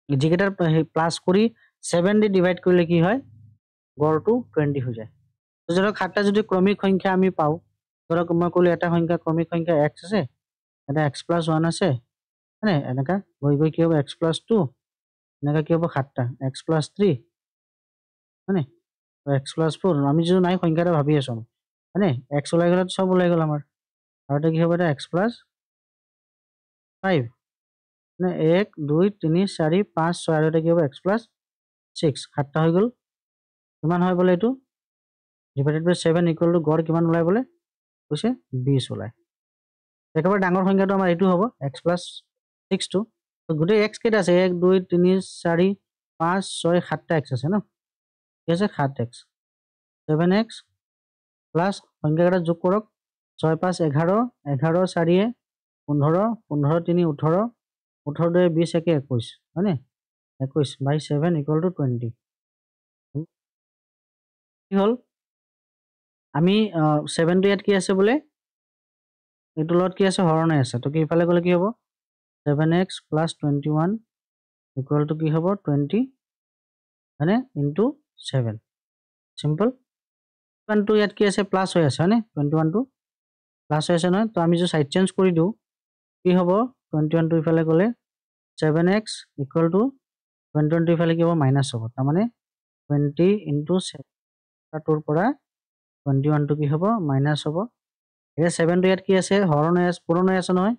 যিকেইটাৰ প্লাছ কৰি 7 দি ডিভাইড কৰিলে কি হয় গড়টো 20 হৈ যায় ধৰক সাতটা যদি ক্ৰমিক সংখ্যা আমি পাওঁ ধৰক মই ক'লো এটা সংখ্যা ক্ৰমিক সংখ্যা x আছে এটা x + 1 আছে হয়নে এনেকা গৈ গৈ কি হ'ব x + 2 এনেকা কি হ'ব সাতটা x + 3 হয়নে x + 4 আমি যদি নাই সংখ্যাটা ভাবি আছো হয়নে x ওলাই গ'লে সব ওলাই গ'ল আমাৰ আৰু এটা কি হ'ব এটা x + 5 মানে 1 2 3 4 5 6 আৰু এটা কি হ'ব x + 6 সাতটা হৈ গ'ল কিমান হয় বলে এইটো ডিভাইডেড বাই 7 ইকুৱেল টু গড় কিমান ওলাই বলে কৈছে 20 ওলাই একেবাৰে ডাঙৰ সংখ্যাটো আমাৰ এইটো হ'ব x + 6 টো গোটেই x কেইটা আছে 1 2 3 4 5 6 7টা x আছে ন কি আছে 7x 7x প্লাস সংখ্যা কেইটা যোগ কৰক 6 5 11 11 4 15 15 3 18 18 2 20 1 21 হয়নে 21 বাই 7 ইকুৱেল টু 20 কি হ'ল আমি 7 টো ইয়াত কি আছে বোলে এইটো লগত কি আছে হৰণ আছে তো কি ইফালে গ'লে কি হ'ব 7x + 21 ইকুৱেল টু কি হ'ব 20 হয়নে ইনটু 7 সিম্পল 21 টো ইয়াত কি আছে প্লাস হৈ আছে হয়নে 21 টো প্লাস হৈ আছে নহয় তো আমি যে সাইড চেঞ্জ কৰি দিও কি হ'ব 21 টো ইফালে গ'লে 7x ইকুৱেল টু 21 টো ইফালে কি হ'ব মাইনাস হ'ব তাৰ মানে 20 ইনটু 7 টোৰ পৰা 21 টো কি হ'ব মাইনাস হ'ব এটা 7 টো ইয়াত কি আছে হৰণ হৈ আছে পূৰণ হৈ আছে নহয়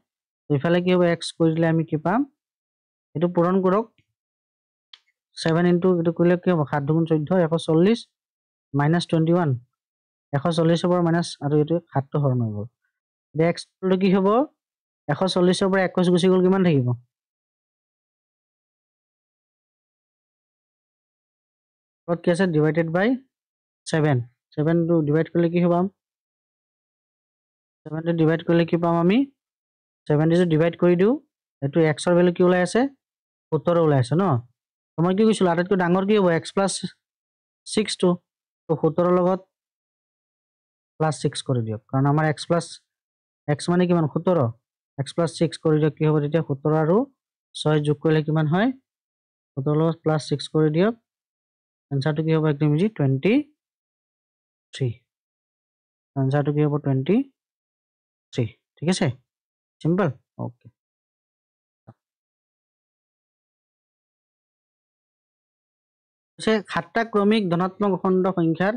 তো ইফালে কি হ'ব x কৰি দিলে আমি কি পাম এটো পূৰণ কৰক 7 ইনটু এটো কৰিলে কি হ'ব 7 * 2 = 14 140 minus 21 140 পৰা মাইনাস আৰু এটো 7 টো হৰণ হৈ গ'ল এতিয়া x টো কি হ'ব 140 পৰা 21 গুচি গ'ল কিমান থাকিব কত কি আছে ডিভাইডেড বাই 7 7 টো ডিভাইড কৰিলে কি হ'ব 7 টো ডিভাইড কৰিলে কি পাম আমি 7 টো ডিভাইড কৰি দিও এটো x ৰ ভ্যালু কি ওলাই আছে 17 ওলাই আছে ন মই কি কৈছিল আটাইতকৈ ডাঙৰ কি হ'ব x + 6 টো তো 17 লগত +6 কৰি দিয়ক কাৰণ আমাৰ x মানে কিমান 17 x + 6 কৰি দিয়ক কি হ'ব তেতিয়া 17 আৰু 6 যোগ কৰিলে কিমান হয় 17 লগত +6 কৰি দিয়ক আনসাৰটো কি হ'ব একদম ইজি 23 আনসাৰটো কি হ'ব 23 ঠিক আছে সিম্পল ওকে সাতটা ক্ৰমিক ধনাত্মক অখণ্ড সংখ্যাৰ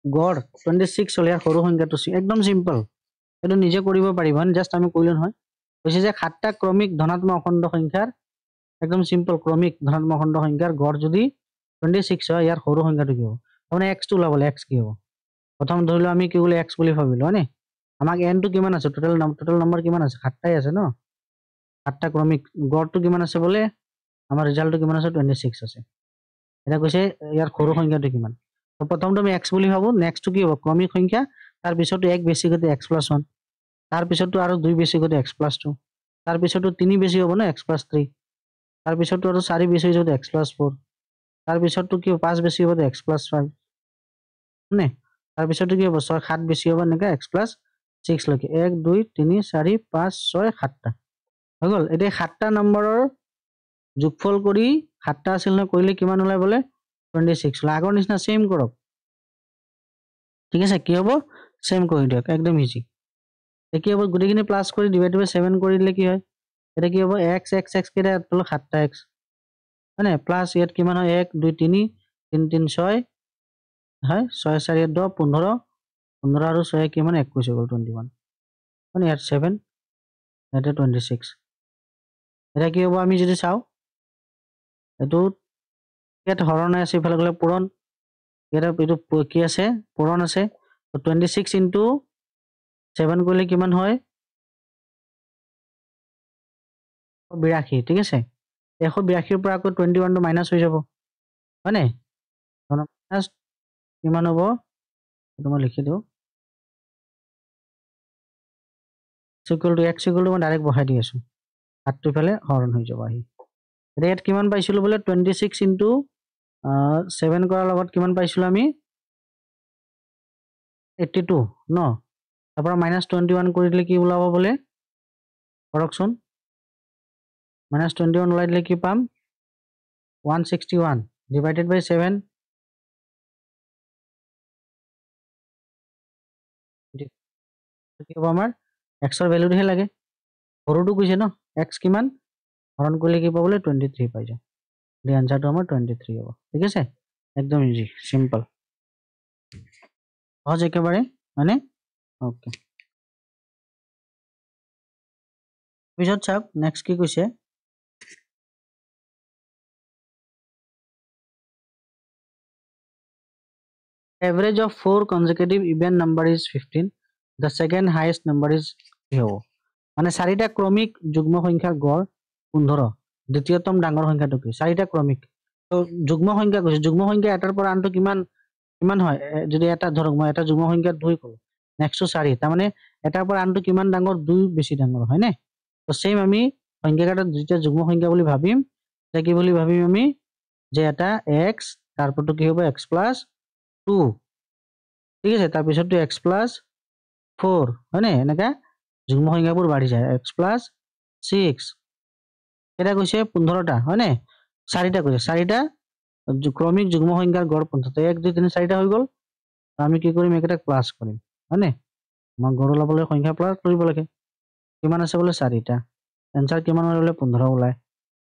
গড় 26 হলে সৰু সংখ্যাটো একদম সিম্পল এটো নিজে কৰিব পাৰিব জাস্ট আমি কইলো নহয় কৈছে যে সাতটা ক্ৰমিক ধনাত্মক অখণ্ড সংখ্যাৰ একদম সিম্পল ক্ৰমিক ধনাত্মক অখণ্ড সংখ্যাৰ গড় যদি 26 হয় ইয়াৰ সৰু সংখ্যাটো কি হ'ব মানে x টো ওলাবলে x কি হ'ব প্ৰথম ধৰিলো আমি কি বুলি x বুলি ভাবিলো হয়নে আমাক n টো কিমান আছে টোটাল নম্বৰ কিমান আছে সাতটাই আছে ন সাতটা ক্ৰমিক গড়টো কিমান আছে বলে আমাৰ ৰিজাল্টটো কিমান আছে 26 আছে এটা কৈছে ইয়াৰ সৰু সংখ্যাটো কিমান তো প্ৰথমটো আমি x বুলি ভাবো নেক্সট টো কি হ'ব ক্ৰমিক সংখ্যা তাৰ পিছতো 1 বেছি গতে x + 1 তাৰ পিছতো আৰু 2 বেছি গতে x + 2 তাৰ পিছতো 3 বেছি হ'ব না x + 3 তাৰ পিছতো আৰু 4 বেছি হৈ যাব x + 4 তাৰ পিছতো কি 5 বেছি হ'ব x + 5 নে তাৰ পিছতো কি হ'ব 6 7 বেছি হ'ব নেকা x + 6 লকে 1 2 3 4 5 6 7টা হৈ গ'ল এতিয়া 7টা নম্বৰৰ যোগফল কৰি 7টা আছিল না কৰিলে কিমান ওলাই বলে 26 আগৰ নিচিনা সেম কৰক ঠিক আছে কি হ'ব সেম কৰি দিয়ক একদম ইজি কি হ'ব গুটিখিনি প্লাস কৰি ডিভাইড বাই 7 কৰি দিলে কি হয় এটা কি হ'ব x x x কেটা হলো 7টা x মানে প্লাস ইয়াত কিমান হয় 1 2 3 3 3 6 হয় 6 4 10 15 15 আৰু 6 কিমান 21 হৈ গ'ল 21 মানে ইয়াত 7 এটা 26 এটা কি হ'ব আমি যদি চাও এটো ইয়াত হৰণ আছে ইফালে গলে পূৰণ ইয়াত এটো কি আছে পূৰণ আছে তো 26 ইনটু 7 কৰিলে কিমান হয় 82 ঠিক আছে 182 ৰ পৰা আকৌ 21 টো মাইনাস হৈ যাব হয় নে মাইনাস কিমান হ'ব সেইটো মই লিখি দিওঁ x equal to মই ডাইৰেক্ট বহাই দি আছো হাতটো ইফালে হৰণ হৈ যাব আহি এতিয়া ইয়াত কিমান পাইছিলো বোলে 26 ইনটু 7 কৰাৰ লগত কিমান পাইছিলো আমি 82 ন তাৰ পৰা -21 কৰি দিলে কি ওলাব বোলে কৰকচোন -21 ওলাই দিলে কি পাম 161 divided by 7 কি হ'ব আমাৰ x ৰ ভ্যালুটোহে লাগে সৰুটো কৈছে ন x কিমান হৰণ কৰিলে কি পাব বোলে 23 পাই যাম দি আনসাৰটো আমাৰ 23 হ'ব ঠিক আছে একদম ইজি সিম্পল সহজ একেবাৰে মানে ওকে পিছত চাওক নেক্সট কি কৈছে average of 4 consecutive even number is 15 the second highest number is কি হ'ব মানে চাৰিটা ক্ৰমিক যুগ্ম সংখ্যাৰ গড় 15 দ্বিতীয়তম ডাঙৰ সংখ্যাটো কি চাৰিটা ক্ৰমিক তো যুগ্ম সংখ্যা কৈছে যুগ্ম সংখ্যা এটাৰ পৰা আনটো কিমান কিমান হয় যদি এটা ধৰক মই এটা যুগ্ম সংখ্যা 2 কলো নেক্সট 4 তাৰ মানে এটাৰ পৰা আনটো কিমান ডাঙৰ 2 বেছি ডাঙৰ হয় নে তো সেম আমি সংখ্যাটা দুটা যুগ্ম সংখ্যা বুলি ভাবিম যে কি বুলি ভাবিম আমি যে এটা x তাৰপৰটো কি হ'ব x + 2 ঠিক আছে তাৰ পিছতটো x + 4 হয় নে এনেকা যুগ্ম সংখ্যাবোৰ বাঢ়ি যায় x + 6 এটা কৈছে 15টা হয় নে চাৰিটা কৈছে চাৰিটা ক্ৰমিক যুগ্ম সংখ্যাৰ গড় 15 1 2 3 4টা হৈ গল আমি কি কৰিম একেটা প্লাস কৰিম হয় নে মই গড় ওলাবলৈ সংখ্যা প্লাস কৰিব লাগে কিমান আছে বলে 4টা आंसर কিমান ওলালে 15 ওলাই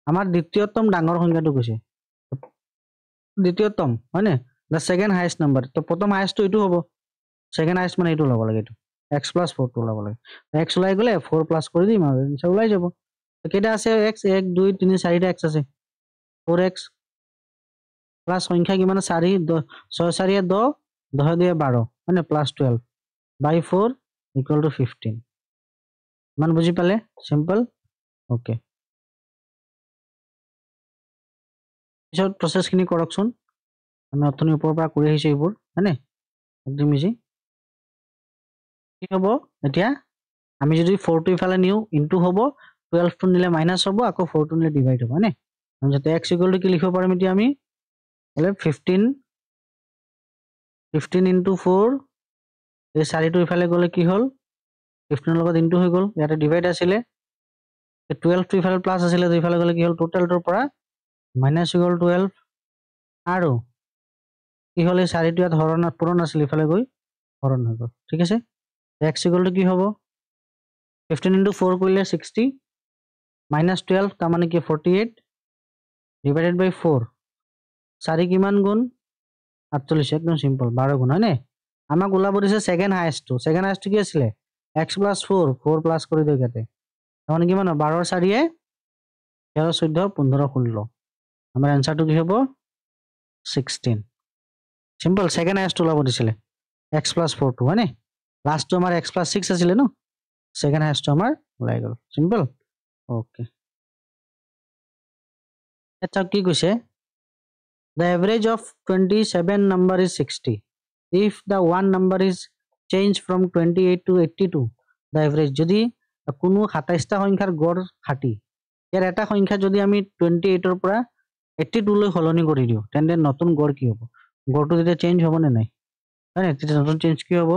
আমাৰ দ্বিতীয়তম ডাঙৰ সংখ্যাটো কৈছে দ্বিতীয়তম হয় নে the second highest number তো প্ৰথম হাইয়েস্ট তো এটো হ'ব সেকেন্ড হাইয়েস্ট মানে এটো লব লাগে এটো x + 4 টো লব লাগে x ওলাই গলে 4 প্লাস কৰি দিম আৰু आंसर ওলাই যাব তো কেটা আছে x 1 2 3 4টা x আছে 4x প্লাস সংখ্যা কিমান 4 6 4 10 10 2 12 মানে +12 by 4 = 15 মান বুজি পালে সিম্পল ওকে পিছত প্ৰসেসখিনি কৰকচোন আমি অথনি ওপৰৰ পৰা কৰি আহিছো এইবোৰ হয়নে একদম ইজি কি হ'ব এতিয়া আমি যদি 4 টো ইফালে নিউ ইনটু হ'ব 12 টো নিলে মাইনাস হ'ব আকৌ 4 টো নিলে ডিভাইড হ'ব হয়নে আমি যাতে x = কি লিখিব পাৰিম এতিয়া আমি বলে 15 ইনটু 4 এই 4 টো ইফালে গলে কি হল 15 ৰ লগত ইনটু হৈ গল ইয়াতে ডিভাইড আছিল 12 টো ইফালে প্লাস আছিল তো ইফালে গলে কি হল টোটালটোৰ পৰা মাইনাস হৈ গল 12 আৰু কি হল এই 4 টো ইয়াত হৰণত পূৰণ আছিল ইফালে গৈ হৰণ হৈ গল ঠিক আছে x = কি হ'ব 15 ইনটু 4 কৰিলে 60 মাইনাস 12 তাৰ মানে কি 48 ডিভাইডেড বাই 4 4 কিমান গুণ 48 একদম সিম্পল 12 গুণ হয় নে আমাক ওলাব দিছে সেকেন্ড হাইয়েস্ট কি আছিল x + 4 4 প্লাস কৰি দিও ইয়াতে মানে কিমান 12 ৰ 4 এ 13 14 15 16 আমাৰ आंसरটো কি হ'ব 16 সিম্পল সেকেন্ড হাইয়েস্ট ওলাব দিছিলে x + 4 টো হয় নে লাস্টটো আমাৰ x + 6 আছিল ন সেকেন্ড হাইয়েস্ট আমাৰ ওলাই গল সিম্পল ওকে এটা কি কৈছে the average of 27 number is 60 if the one number is changed from 28 to 82 the average যদি কোনো 27টা সংখ্যাৰ গড় 60 ইয়াৰ এটা সংখ্যা যদি আমি 28 ৰ পৰা 82 লৈ সলনি কৰি দিও তেন্তে নতুন গড় কি হ'ব গড়টো যেতিয়া চেঞ্জ হ'ব নে নাই হয় তেতিয়া নতুন চেঞ্জ কি হ'ব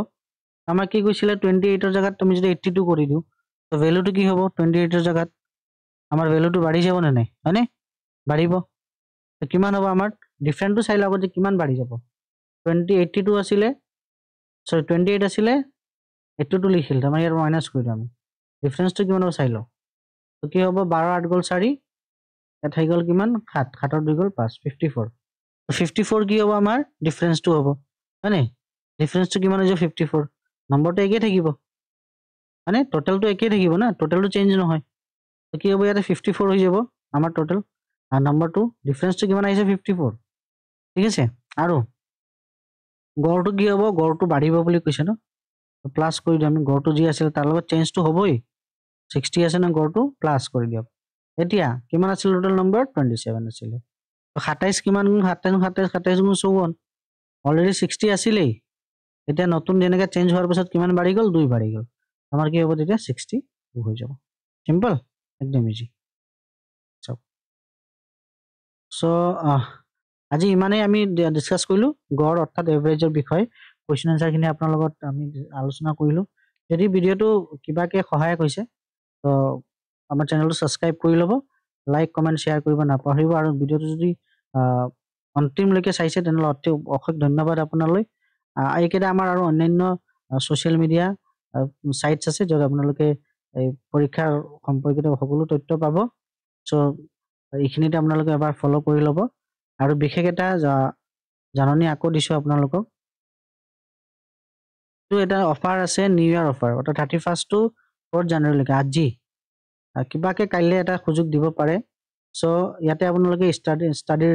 আমাৰ কি কৈছিলে 28 ৰ জায়গাত তুমি যদি 82 কৰি দিও তো ভ্যালুটো কি হ'ব 28 ৰ জায়গাত আমাৰ ভ্যালুটো বাঢ়ি যাব নে নাই হয়নে বাঢ়িব তো কিমান হ'ব আমাৰ ডিফাৰেন্টটো চাই লওক যে কিমান বাঢ়ি যাব 82 আছিল সৰি 28 আছিল 82 লিখিল তাৰ মানে ইয়াৰ মাইনাস কৰি দিম ডিফাৰেন্সটো কিমান হ'ব চাই লও তো কি হ'ব 12 8 গল 4 এটা হৈ গল কিমান 7 7 ৰ 2 গল 5 54 তো 54 কি হ'ব আমাৰ ডিফাৰেন্সটো হ'ব হয়নে ডিফাৰেন্সটো কিমান হৈ যাব 54 নম্বৰটো একে থাকিব মানে টোটালটো একে থাকিব না টোটালটো চেঞ্জ নহয় তো কি হ'ব ইয়াতে 54 হৈ যাব আমাৰ টোটাল আৰ নাম্বাৰ 2 ডিফাৰেন্সটো কিমান আহিছে 54 ঠিক আছে আৰু গড়টো কি হ'ব গড়টো বাঢ়িব বুলি কৈছে ন প্লাস কৰি দিম আমি গড়টো যি আছিল তাৰ লগত চেঞ্জটো হ'বই 60 আছে না গড়টো প্লাস কৰি দিয়ক এতিয়া কিমান আছিল টোটাল নম্বৰ 27 আছিল 27 কিমান গুণ 27 গুণ 54 অলৰেডি 60 আছিলেই এতিয়া নতুন যেনেকৈ চেঞ্জ হোৱাৰ পিছত কিমান বাঢ়ি গ'ল 2 বাঢ়ি গ'ল আমাৰ কি হ'ব তেতিয়া 62 হৈ যাব সিম্পল একদম ইজি সো আজি ইমানেই আমি ডিসকাস কৰিলো গড় অৰ্থাৎ এভাৰেজৰ বিষয়ে কোৱেশ্চন আনসাৰখিনি আপোনাৰ লগত আমি আলোচনা কৰিলো যদি ভিডিঅ'টো কিবাকে সহায় হৈছে তো আমাৰ চেনেলটো সাবস্ক্ৰাইব কৰি ল'ব লাইক কমেন্ট শ্বেয়াৰ কৰিব নাপাহৰিব আৰু ভিডিঅ'টো যদি অন্তিমলৈকে চাইছে তেনেহ'লে অশেষ ধন্যবাদ আপোনালৈ এইকেইটা আমাৰ আৰু অন্যান্য ছ'চিয়েল মিডিয়া সাইটস আছে য'ত আপোনালোকে এই পৰীক্ষাৰ সম্পৰ্কিত সকলো তথ্য পাব সো এইখিনিতে আপোনালোকে এবাৰ ফলো কৰি ল'ব আৰু বিশেষ এটা জাননী আকৌ দিছো আপোনালোকক তো এটা অফাৰ আছে নিউ ইয়াৰ অফাৰ অৰ্থাৎ 31 টু 4 জানুৱাৰীলৈকে আজি কিবাকে কাইলৈ এটা সুযোগ দিব পাৰে সো ইয়াতে আপোনালোকে ষ্টাডি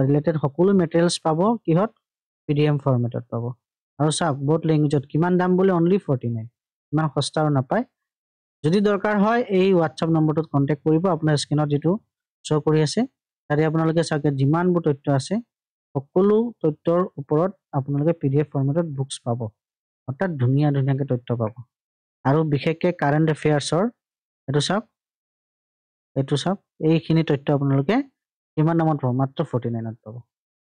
ৰিলেটেড সকলো মেটেৰিয়েলছ পাব কিহত পিডিএম ফৰমেটত পাব আৰু চাওক বহুত লেংগুৱেজত কিমান দাম বুলি অনলি 49 ইমান সস্তা আৰু নাপায় যদি দৰকাৰ হয় এই হোৱাটছআপ নম্বৰটোত কন্টেক্ট কৰিব আপোনাৰ স্ক্ৰীনত যেটো শ্ব' কৰি আছে তাতে আপোনালোকে চাওক যিমানবোৰ তথ্য আছে সকলো তথ্যৰ ওপৰত আপোনালোকে পিডিএফ ফৰমেটত বুকছ পাব অৰ্থাৎ ধুনীয়াকৈ তথ্য পাব আৰু বিশেষকৈ কাৰেণ্ট এফেয়াৰ্ছৰ এইটো চাওক এইখিনি তথ্য আপোনালোকে কিমান দামত পাব মাত্ৰ 49ত পাব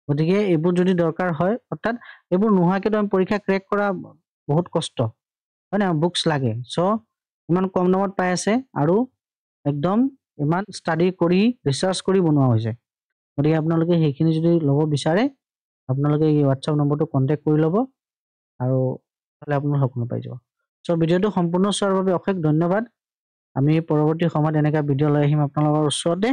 গতিকে এইবোৰ যদি দৰকাৰ হয় অৰ্থাৎ এইবোৰ নোহোৱাকৈ আমি পৰীক্ষা ক্ৰেক কৰা বহুত কষ্ট হয় না বুকছ লাগে সো ইমান কম দামত পাই আছে আৰু একদম ইমান ষ্টাডি কৰি ৰিচাৰ্চ কৰি বনোৱা হৈছে গতিকে আপোনালোকে সেইখিনি যদি ল'ব বিচাৰে আপোনালোকে এই হোৱাটছআপ নম্বৰটো কন্টেক্ট কৰি ল'ব আৰু তাহলে আপোনালোক সকলো পাই যাব সো ভিডিঅ'টো সম্পূৰ্ণ চোৱাৰ বাবে অশেষ ধন্যবাদ আমি পৰৱৰ্তী সময়ত এনেকা ভিডিঅ' লৈ আহিম আপোনালোকৰ ওচৰতে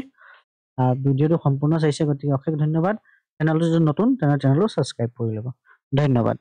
ভিডিঅ'টো সম্পূৰ্ণ চাইছে গতিকে অশেষ ধন্যবাদ চেনেলটো যদি নতুন তেনে চেনেলটো সাবস্ক্ৰাইব কৰি ল'ব ধন্যবাদ